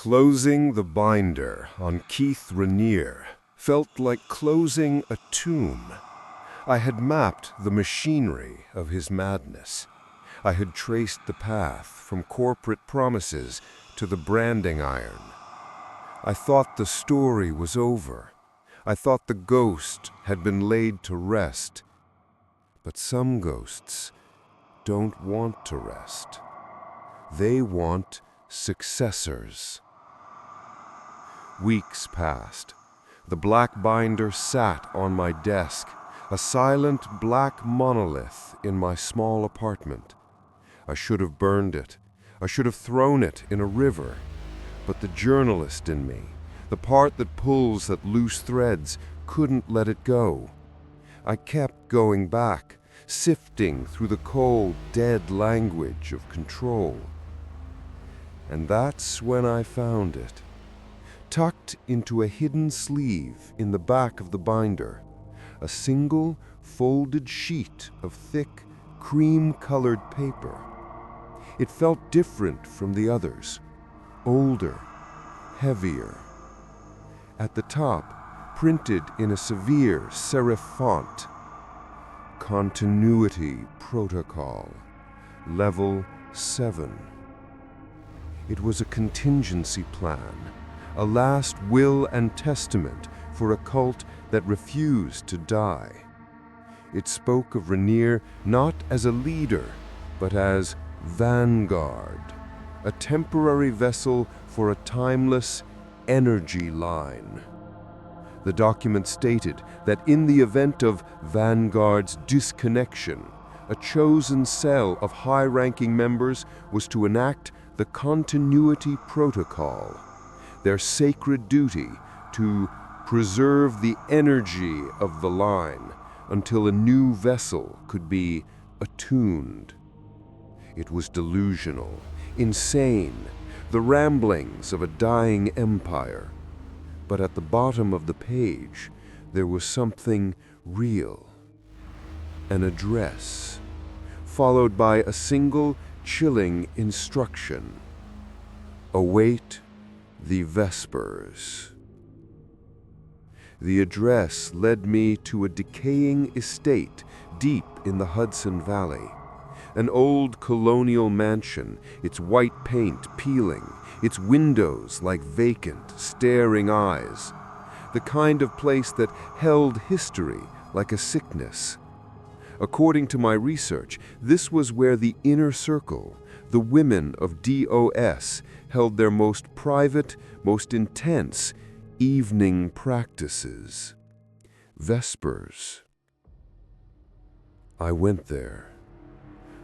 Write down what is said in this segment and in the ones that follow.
Closing the binder on Keith Raniere felt like closing a tomb. I had mapped the machinery of his madness. I had traced the path from corporate promises to the branding iron. I thought the story was over. I thought the ghost had been laid to rest. But some ghosts don't want to rest. They want successors. Weeks passed. The black binder sat on my desk, a silent black monolith in my small apartment. I should have burned it. I should have thrown it in a river. But the journalist in me, the part that pulls at loose threads, couldn't let it go. I kept going back, sifting through the cold, dead language of control. And that's when I found it. Tucked into a hidden sleeve in the back of the binder, a single folded sheet of thick, cream-colored paper. It felt different from the others, older, heavier. At the top, printed in a severe serif font, Continuity Protocol, Level 7. It was a contingency plan, a last will and testament for a cult that refused to die. It spoke of Raniere not as a leader, but as vanguard, a temporary vessel for a timeless energy line. The document stated that in the event of Vanguard's disconnection, a chosen cell of high-ranking members was to enact the Continuity Protocol, their sacred duty to preserve the energy of the line until a new vessel could be attuned. It was delusional, insane, the ramblings of a dying empire. But at the bottom of the page, there was something real. An address, followed by a single chilling instruction. Await the vespers. The address led me to a decaying estate deep in the Hudson Valley. An old colonial mansion, its white paint peeling, its windows like vacant, staring eyes. The kind of place that held history like a sickness. According to my research, this was where the inner circle, the women of DOS, held their most private, most intense evening practices. Vespers. I went there.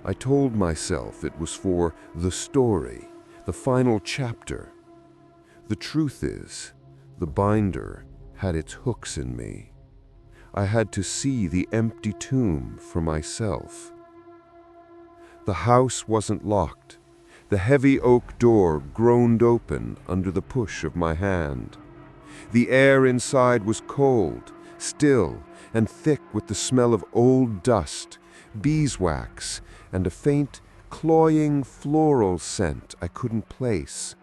I told myself it was for the story, the final chapter. The truth is, the binder had its hooks in me. I had to see the empty tomb for myself. The house wasn't locked. The heavy oak door groaned open under the push of my hand. The air inside was cold, still, and thick with the smell of old dust, beeswax, and a faint, cloying floral scent I couldn't place.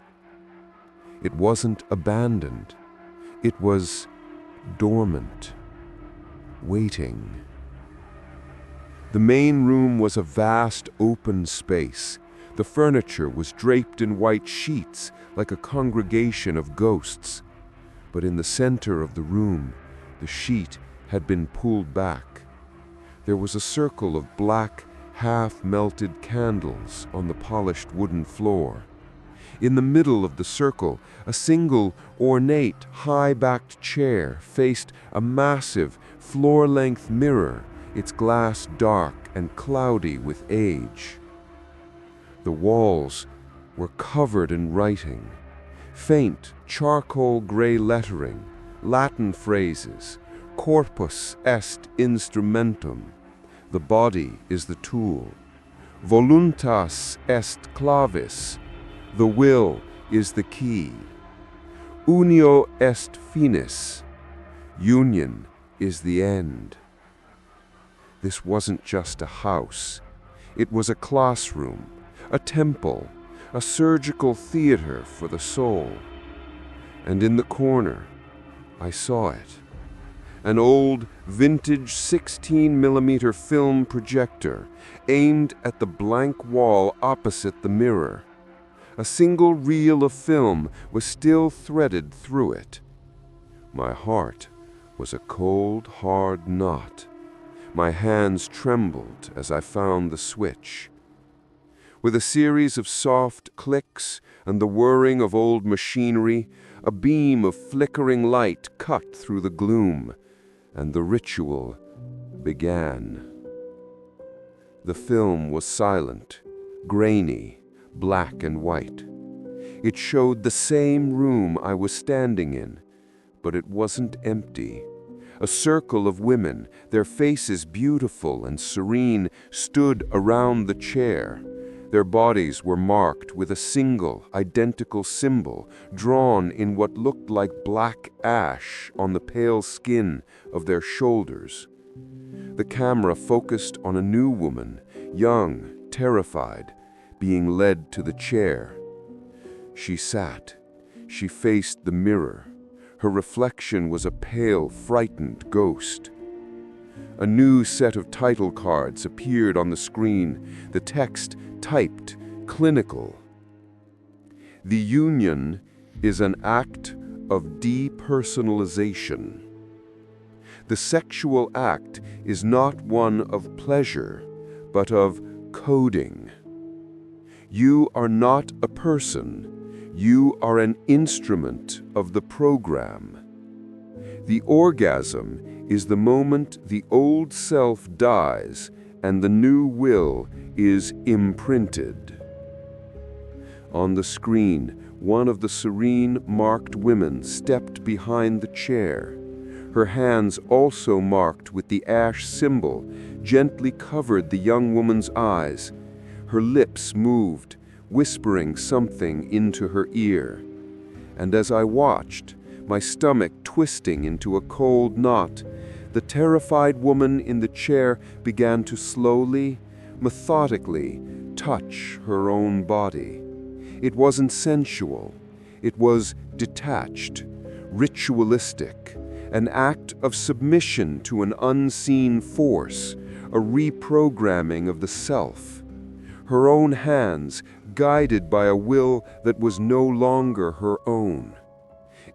It wasn't abandoned. It was dormant, waiting. The main room was a vast open space. The furniture was draped in white sheets like a congregation of ghosts. But in the center of the room, the sheet had been pulled back. There was a circle of black, half-melted candles on the polished wooden floor. In the middle of the circle, a single, ornate, high-backed chair faced a massive, floor-length mirror, its glass dark and cloudy with age. The walls were covered in writing, faint, charcoal gray lettering, Latin phrases, corpus est instrumentum, the body is the tool, voluntas est clavis, the will is the key, unio est finis, union is the end. This wasn't just a house. It was a classroom, a temple, a surgical theater for the soul. And in the corner, I saw it. An old, vintage 16mm film projector aimed at the blank wall opposite the mirror. A single reel of film was still threaded through it. My heart was a cold, hard knot. My hands trembled as I found the switch. With a series of soft clicks and the whirring of old machinery, a beam of flickering light cut through the gloom, and the ritual began. The film was silent, grainy, black and white. It showed the same room I was standing in, but it wasn't empty. A circle of women, their faces beautiful and serene, stood around the chair. Their bodies were marked with a single, identical symbol drawn in what looked like black ash on the pale skin of their shoulders. The camera focused on a new woman, young, terrified, being led to the chair. She sat. She faced the mirror. Her reflection was a pale, frightened ghost. A new set of title cards appeared on the screen, the text typed, clinical. The union is an act of depersonalization. The sexual act is not one of pleasure, but of coding. You are not a person. You are an instrument of the program. The orgasm is the moment the old self dies and the new will is imprinted. On the screen, one of the serene, marked women stepped behind the chair. Her hands, also marked with the ash symbol, gently covered the young woman's eyes. Her lips moved, whispering something into her ear. And as I watched, my stomach twisting into a cold knot, the terrified woman in the chair began to slowly, methodically touch her own body. It wasn't sensual. It was detached, ritualistic, an act of submission to an unseen force, a reprogramming of the self. Her own hands, guided by a will that was no longer her own.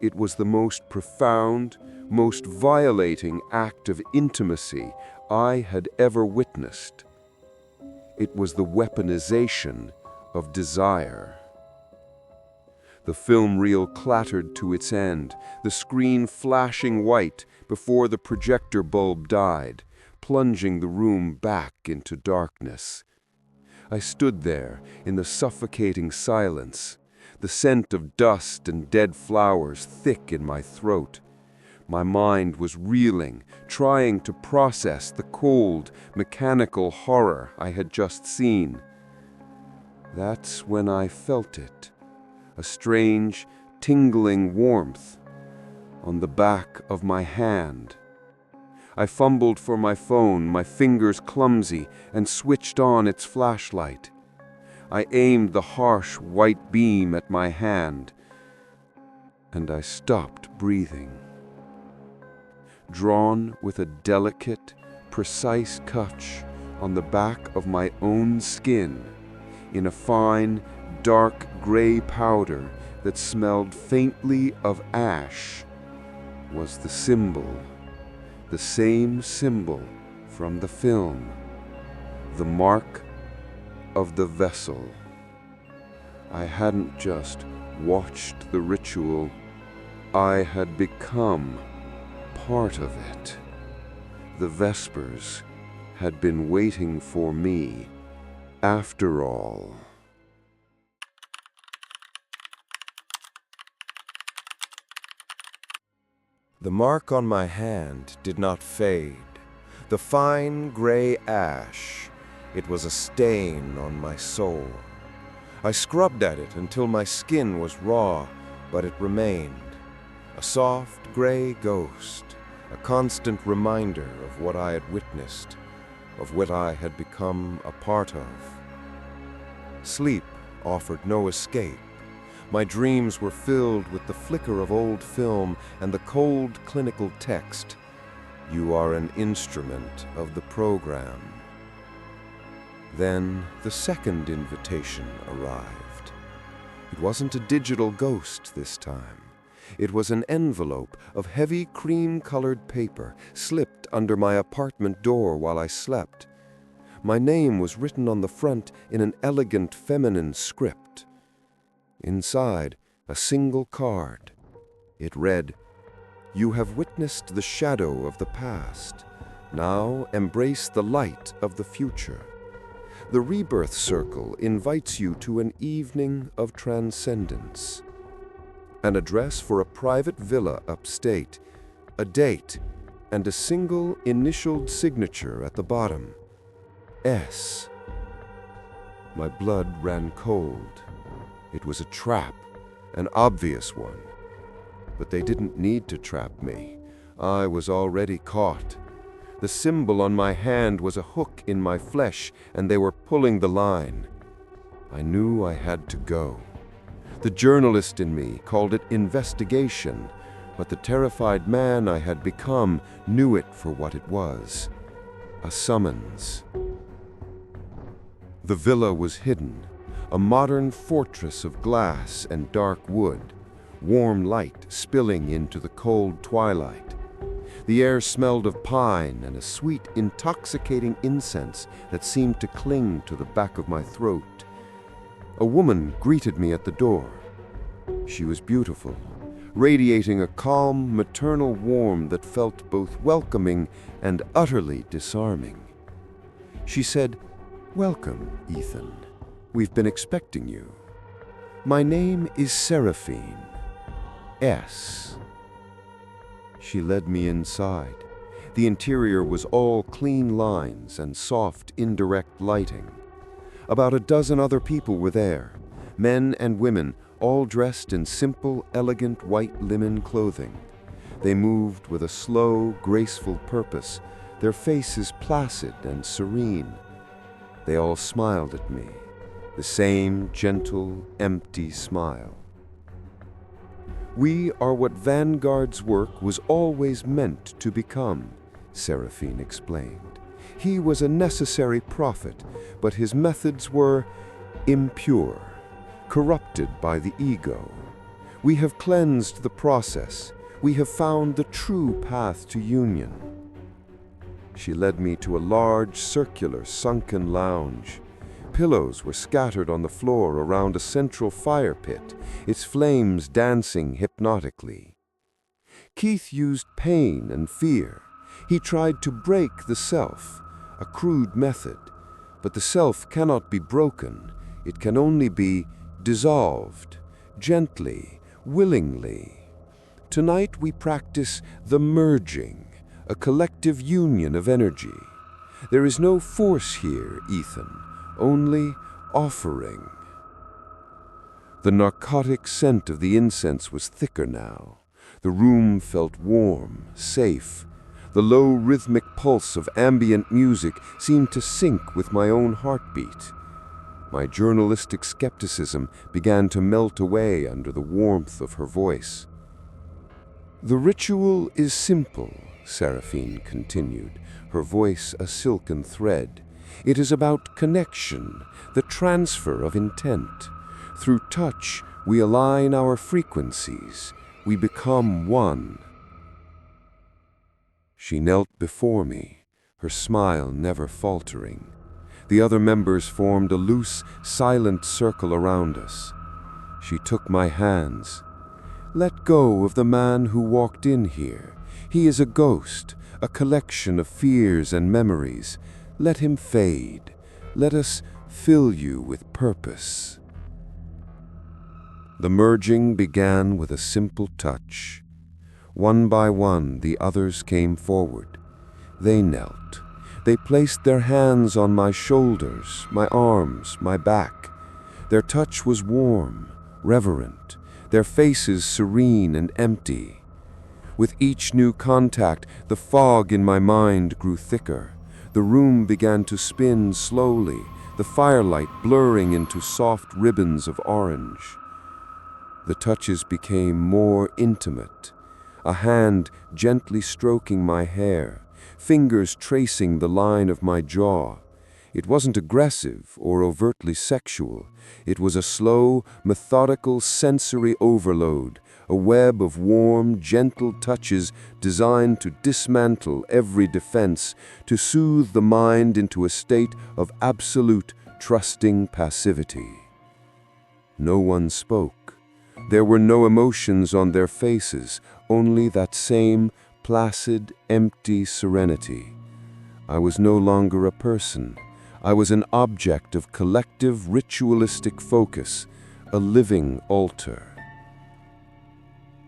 It was the most profound, most violating act of intimacy I had ever witnessed. It was the weaponization of desire. The film reel clattered to its end, the screen flashing white before the projector bulb died, plunging the room back into darkness. I stood there in the suffocating silence, the scent of dust and dead flowers thick in my throat. My mind was reeling, trying to process the cold, mechanical horror I had just seen. That's when I felt it, a strange, tingling warmth on the back of my hand. I fumbled for my phone, my fingers clumsy, and switched on its flashlight. I aimed the harsh white beam at my hand, and I stopped breathing. Drawn with a delicate, precise touch on the back of my own skin, in a fine, dark gray powder that smelled faintly of ash, was the symbol, the same symbol from the film, the mark of the vessel. I hadn't just watched the ritual, I had become part of it. The Vespers had been waiting for me, after all. The mark on my hand did not fade. The fine gray ash, it was a stain on my soul. I scrubbed at it until my skin was raw, but it remained. A soft gray ghost, a constant reminder of what I had witnessed, of what I had become a part of. Sleep offered no escape. My dreams were filled with the flicker of old film and the cold clinical text, "You are an instrument of the program." Then the second invitation arrived. It wasn't a digital ghost this time. It was an envelope of heavy cream-colored paper slipped under my apartment door while I slept. My name was written on the front in an elegant feminine script. Inside, a single card. It read, "You have witnessed the shadow of the past. Now embrace the light of the future. The Rebirth Circle invites you to an evening of transcendence." An address for a private villa upstate, a date, and a single initialed signature at the bottom, S. My blood ran cold. It was a trap, an obvious one. But they didn't need to trap me. I was already caught. The symbol on my hand was a hook in my flesh, and they were pulling the line. I knew I had to go. The journalist in me called it investigation, but the terrified man I had become knew it for what it was, a summons. The villa was hidden, a modern fortress of glass and dark wood, warm light spilling into the cold twilight. The air smelled of pine and a sweet, intoxicating incense that seemed to cling to the back of my throat. A woman greeted me at the door. She was beautiful, radiating a calm, maternal warmth that felt both welcoming and utterly disarming. She said, "Welcome, Ethan. We've been expecting you. My name is Seraphine. S." She led me inside. The interior was all clean lines and soft, indirect lighting. About a dozen other people were there, men and women, all dressed in simple, elegant white linen clothing. They moved with a slow, graceful purpose, their faces placid and serene. They all smiled at me, the same gentle, empty smile. "We are what Vanguard's work was always meant to become," Seraphine explained. "He was a necessary prophet, but his methods were impure, corrupted by the ego. We have cleansed the process. We have found the true path to union." She led me to a large, circular, sunken lounge. Pillows were scattered on the floor around a central fire pit, its flames dancing hypnotically. Keith used pain and fear. He tried to break the self, a crude method. But the self cannot be broken. It can only be dissolved, gently, willingly. Tonight we practice the merging, a collective union of energy. There is no force here, Ethan, only offering. The narcotic scent of the incense was thicker now. The room felt warm, safe. The low rhythmic pulse of ambient music seemed to sync with my own heartbeat. My journalistic skepticism began to melt away under the warmth of her voice. "The ritual is simple," Seraphine continued, her voice a silken thread. "It is about connection, the transfer of intent. Through touch, we align our frequencies. We become one." She knelt before me, her smile never faltering. The other members formed a loose, silent circle around us. She took my hands. "Let go of the man who walked in here. He is a ghost, a collection of fears and memories. Let him fade. Let us fill you with purpose." The merging began with a simple touch. One by one, the others came forward. They knelt. They placed their hands on my shoulders, my arms, my back. Their touch was warm, reverent, their faces serene and empty. With each new contact, the fog in my mind grew thicker. The room began to spin slowly, the firelight blurring into soft ribbons of orange. The touches became more intimate, a hand gently stroking my hair, fingers tracing the line of my jaw. It wasn't aggressive or overtly sexual. It was a slow, methodical sensory overload, a web of warm, gentle touches designed to dismantle every defense, to soothe the mind into a state of absolute, trusting passivity. No one spoke. There were no emotions on their faces, only that same placid, empty serenity. I was no longer a person. I was an object of collective ritualistic focus, a living altar.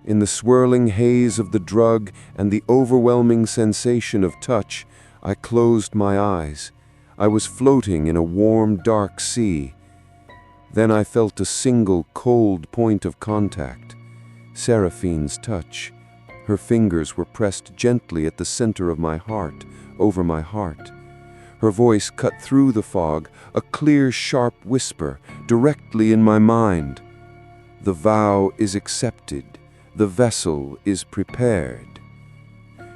In the swirling haze of the drug and the overwhelming sensation of touch, I closed my eyes. I was floating in a warm, dark sea. Then I felt a single cold point of contact. Seraphine's touch. Her fingers were pressed gently at the center of my heart, over my heart. Her voice cut through the fog, a clear, sharp whisper, directly in my mind. The vow is accepted. The vessel is prepared.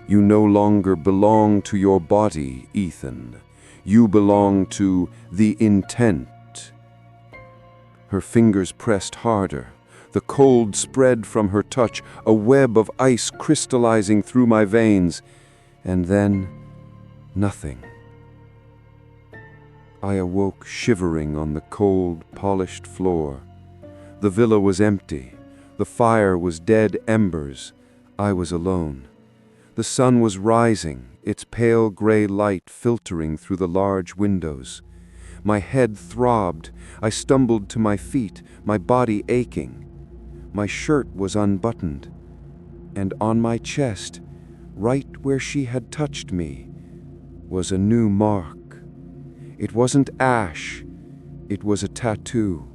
You no longer belong to your body, Ethan. You belong to the intent. Her fingers pressed harder. The cold spread from her touch, a web of ice crystallizing through my veins. And then, nothing. I awoke shivering on the cold, polished floor. The villa was empty. The fire was dead embers. I was alone. The sun was rising, its pale gray light filtering through the large windows. My head throbbed. I stumbled to my feet, my body aching. My shirt was unbuttoned, and on my chest, right where she had touched me, was a new mark. It wasn't ash. It was a tattoo.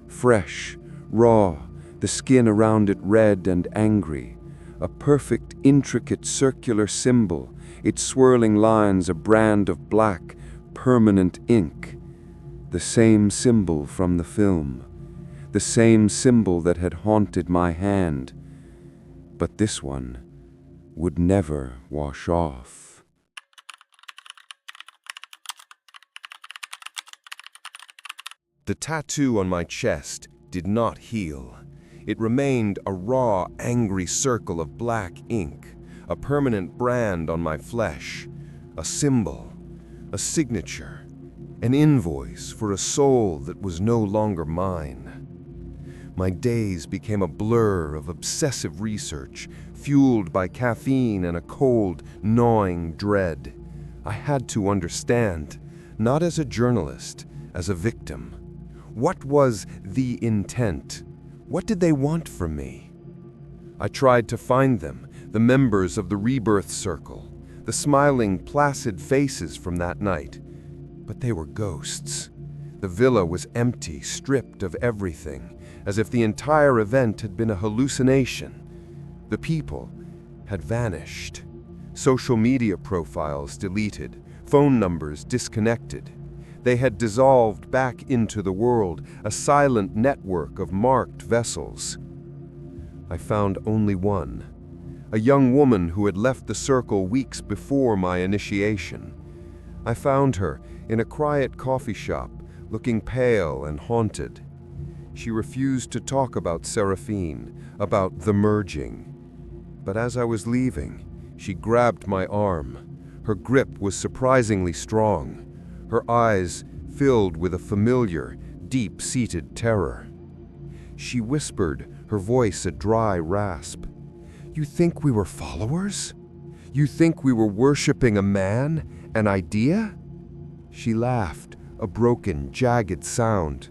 Fresh, raw, the skin around it red and angry. A perfect, intricate circular symbol, its swirling lines a brand of black, permanent ink. The same symbol from the film. The same symbol that had haunted my hand. But this one would never wash off. The tattoo on my chest did not heal. It remained a raw, angry circle of black ink, a permanent brand on my flesh, a symbol, a signature, an invoice for a soul that was no longer mine. My days became a blur of obsessive research, fueled by caffeine and a cold, gnawing dread. I had to understand, not as a journalist, as a victim. What was the intent? What did they want from me? I tried to find them, the members of the Rebirth Circle, the smiling, placid faces from that night. But they were ghosts. The villa was empty, stripped of everything, as if the entire event had been a hallucination. The people had vanished. Social media profiles deleted, phone numbers disconnected. They had dissolved back into the world, a silent network of marked vessels. I found only one, a young woman who had left the circle weeks before my initiation. I found her in a quiet coffee shop, looking pale and haunted. She refused to talk about Seraphine, about the merging. But as I was leaving, she grabbed my arm. Her grip was surprisingly strong. Her eyes filled with a familiar, deep-seated terror. She whispered, her voice a dry rasp. "You think we were followers? You think we were worshipping a man, an idea?" She laughed, a broken, jagged sound.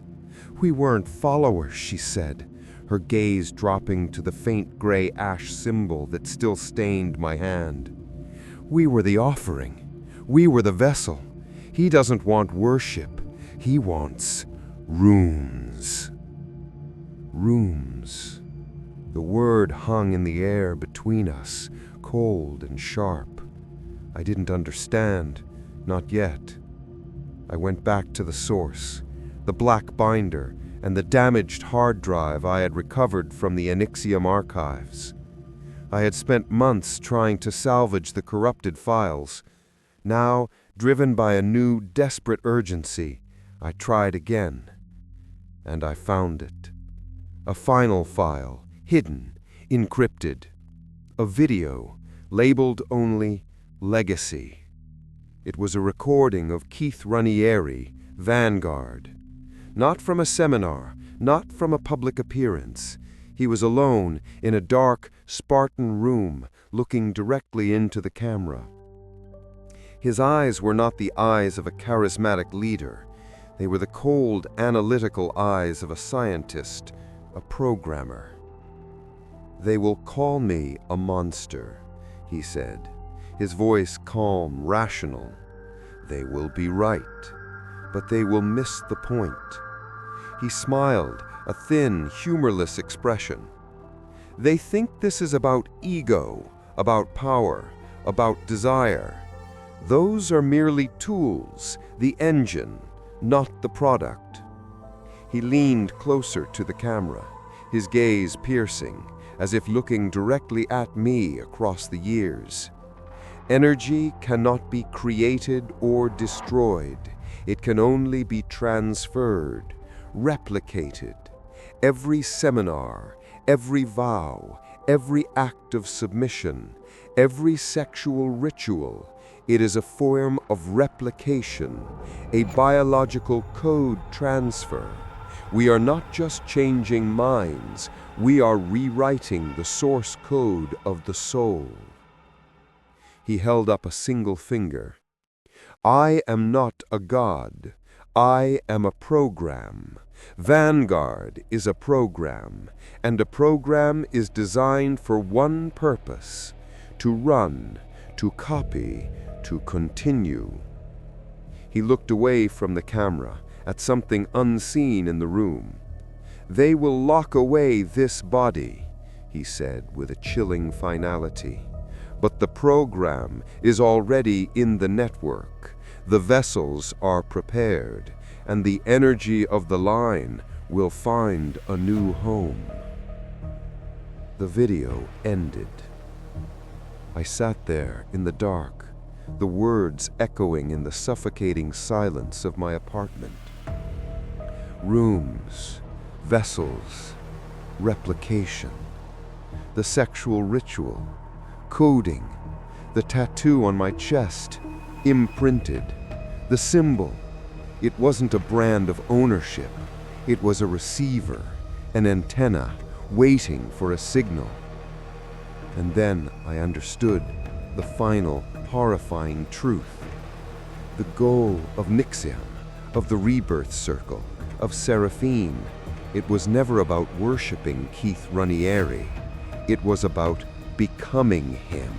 "We weren't followers," she said, her gaze dropping to the faint gray ash symbol that still stained my hand. "We were the offering. We were the vessel. He doesn't want worship. He wants rooms." Rooms. The word hung in the air between us, cold and sharp. I didn't understand, not yet. I went back to the source, the black binder, and the damaged hard drive I had recovered from the NXIVM archives. I had spent months trying to salvage the corrupted files. Now, driven by a new, desperate urgency, I tried again. And I found it. A final file, hidden, encrypted. A video, labeled only Legacy. It was a recording of Keith Raniere, Vanguard. Not from a seminar, not from a public appearance. He was alone in a dark, Spartan room, looking directly into the camera. His eyes were not the eyes of a charismatic leader. They were the cold, analytical eyes of a scientist, a programmer. "They will call me a monster," he said, his voice calm, rational. "They will be right, but they will miss the point." He smiled, a thin, humorless expression. "They think this is about ego, about power, about desire. Those are merely tools, the engine, not the product." He leaned closer to the camera, his gaze piercing, as if looking directly at me across the years. "Energy cannot be created or destroyed. It can only be transferred, replicated. Every seminar, every vow, every act of submission, every sexual ritual, it is a form of replication, a biological code transfer. We are not just changing minds, we are rewriting the source code of the soul." He held up a single finger. "I am not a god. I am a program. Vanguard is a program, and a program is designed for one purpose: to run, to copy, to continue." He looked away from the camera, at something unseen in the room. "They will lock away this body," he said with a chilling finality. "But the program is already in the network. The vessels are prepared, and the energy of the line will find a new home." The video ended. I sat there in the dark, the words echoing in the suffocating silence of my apartment. Rooms, vessels, replication, the sexual ritual, coding, the tattoo on my chest, imprinted, the symbol. It wasn't a brand of ownership. It was a receiver, an antenna, waiting for a signal. And then I understood the final, horrifying truth. The goal of NXIVM, of the rebirth circle, of Seraphine, it was never about worshiping Keith Raniere. It was about becoming him,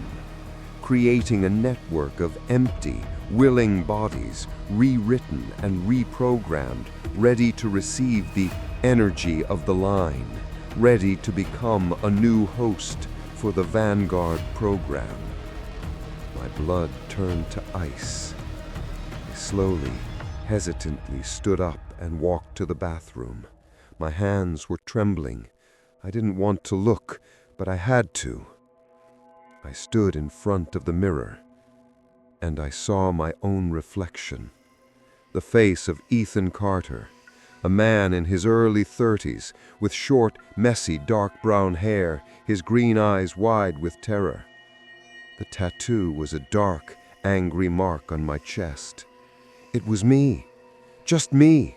creating a network of empty, willing bodies, rewritten and reprogrammed, ready to receive the energy of the line, ready to become a new host for the Vanguard program. My blood turned to ice. I slowly, hesitantly stood up and walked to the bathroom. My hands were trembling. I didn't want to look, but I had to. I stood in front of the mirror, and I saw my own reflection. The face of Ethan Carter, a man in his early 30s, with short, messy, dark brown hair, his green eyes wide with terror. The tattoo was a dark, angry mark on my chest. It was me, just me.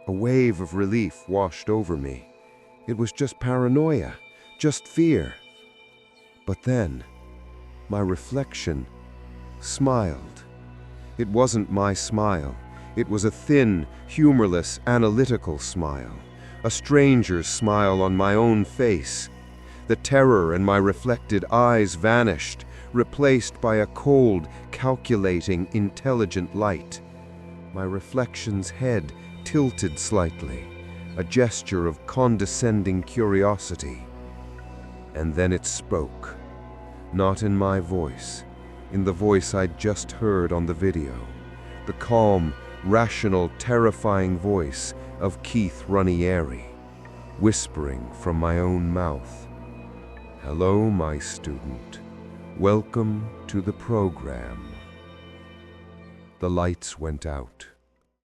A wave of relief washed over me. It was just paranoia, just fear. But then, my reflection smiled. It wasn't my smile. It was a thin, humorless, analytical smile. A stranger's smile on my own face. The terror in my reflected eyes vanished, replaced by a cold, calculating, intelligent light. My reflection's head tilted slightly, a gesture of condescending curiosity. And then it spoke, not in my voice, in the voice I'd just heard on the video, the calm, rational, terrifying voice of Keith Raniere, whispering from my own mouth, "Hello, my student. Welcome to the program." The lights went out.